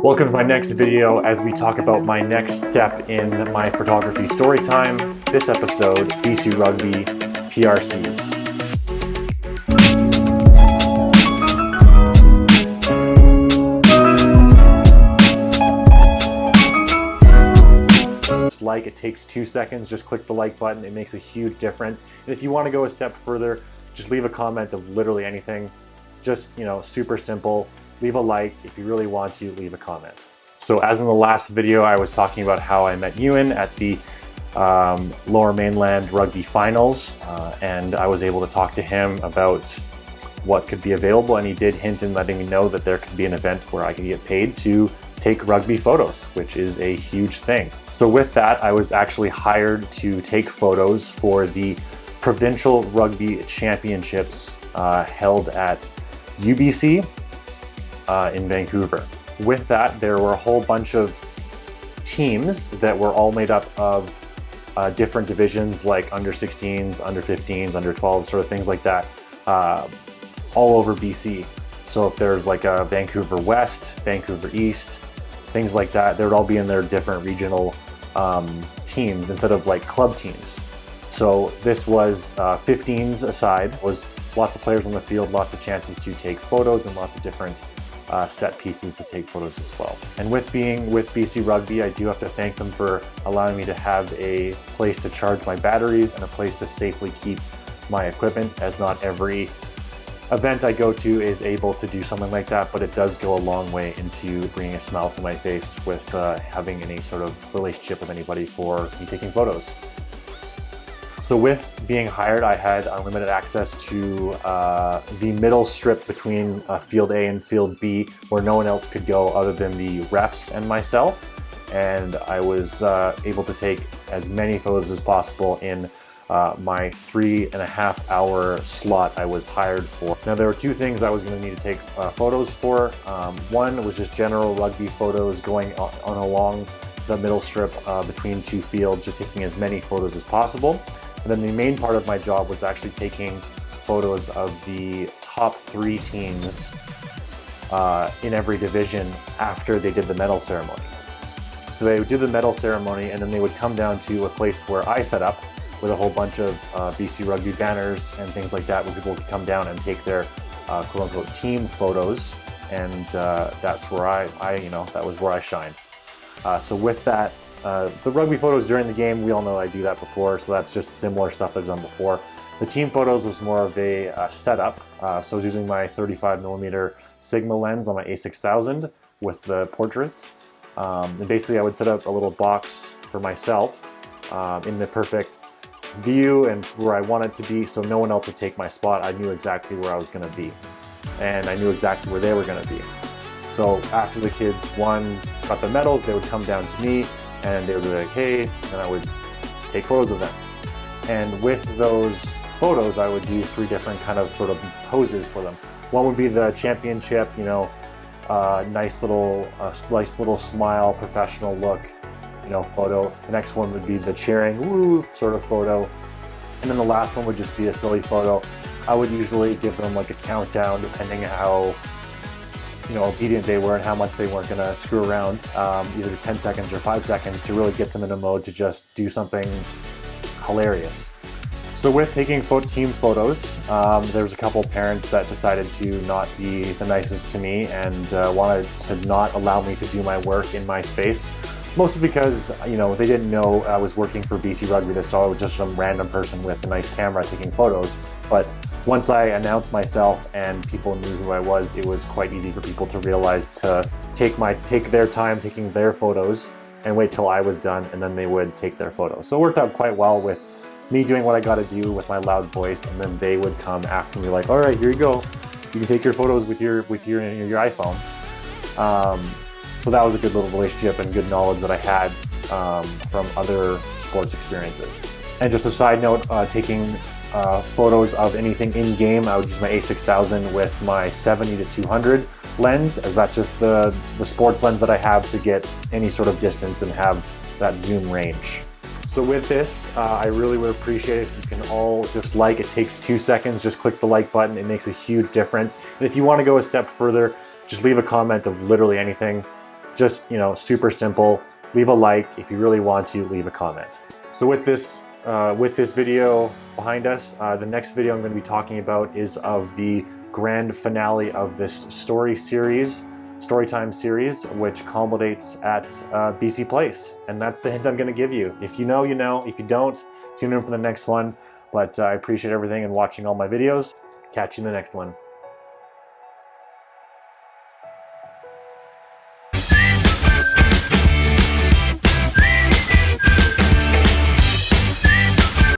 Welcome to my next video as we talk about my next step in my photography story time. This episode, BC Rugby PRCs. Like, it takes 2 seconds, just click the like button. It makes a huge difference. And if you want to go a step further, just leave a comment of literally anything. Just, super simple. Leave a like. If you really want to, leave a comment. So as in the last video, I was talking about how I met Ewan at the Lower Mainland Rugby Finals, and I was able to talk to him about what could be available, and he did hint in letting me know that there could be an event where I could get paid to take rugby photos, which is a huge thing. So with that, I was actually hired to take photos for the provincial rugby championships held at UBC in Vancouver. With that, there were a whole bunch of teams that were all made up of different divisions, like under 16s, under 15s, under 12s, sort of things like that, all over BC. So if there's like a Vancouver West, Vancouver East, things like that, they would all be in their different regional teams instead of like club teams. So this was 15s aside, was lots of players on the field, lots of chances to take photos, and lots of different set pieces to take photos as well. And with being with BC Rugby, I do have to thank them for allowing me to have a place to charge my batteries and a place to safely keep my equipment, as not every event I go to is able to do something like that, but it does go a long way into bringing a smile to my face with having any sort of relationship with anybody for me taking photos. So with being hired, I had unlimited access to the middle strip between Field A and Field B, where no one else could go other than the refs and myself. And I was able to take as many photos as possible in my 3.5 hour slot I was hired for. Now there were two things I was going to need to take photos for. One was just general rugby photos going on along the middle strip between two fields, just taking as many photos as possible. And then the main part of my job was actually taking photos of the top 3 teams in every division after they did the medal ceremony. So they would do the medal ceremony, and then they would come down to a place where I set up with a whole bunch of BC Rugby banners and things like that, where people could come down and take their quote-unquote team photos, and that's where that was where I shined. So with that, the rugby photos during the game, we all know I do that before, so that's just similar stuff I've done before. The team photos was more of a setup, so I was using my 35mm Sigma lens on my A6000 with the portraits. And basically I would set up a little box for myself in the perfect view and where I want it to be, so no one else would take my spot. I knew exactly where I was going to be, and I knew exactly where they were going to be. So after the kids got the medals, they would come down to me and they would be like, hey, and I would take photos of them. And with those photos, I would do 3 different kind of sort of poses for them. One would be the championship, nice little smile, professional look, photo. The next one would be the cheering, woo, sort of photo. And then the last one would just be a silly photo. I would usually give them like a countdown, depending on how obedient they were and how much they weren't going to screw around, either 10 seconds or 5 seconds, to really get them in a mode to just do something hilarious. So with taking team photos, there was a couple parents that decided to not be the nicest to me and wanted to not allow me to do my work in my space. Mostly because, they didn't know I was working for BC Rugby. They saw I was just some random person with a nice camera taking photos. But once I announced myself and people knew who I was, it was quite easy for people to realize to take their time taking their photos and wait till I was done, and then they would take their photos. So it worked out quite well with me doing what I got to do with my loud voice, and then they would come after me like, all right, here you go. You can take your photos with your iPhone. So that was a good little relationship and good knowledge that I had from other sports experiences. And just a side note, taking photos of anything in game, I would use my A6000 with my 70-200 lens, as that's just the sports lens that I have to get any sort of distance and have that zoom range. So with this, I really would appreciate it if you can all just like. It takes 2 seconds, just click the like button. It makes a huge difference. And if you want to go a step further, just leave a comment of literally anything. Just, you know, super simple. Leave a like. If you really want to, leave a comment. So with this video behind us, the next video I'm going to be talking about is of the grand finale of this Storytime series, which culminates at BC Place. And that's the hint I'm going to give you. If you know, you know. If you don't, tune in for the next one. But I appreciate everything and watching all my videos. Catch you in the next one.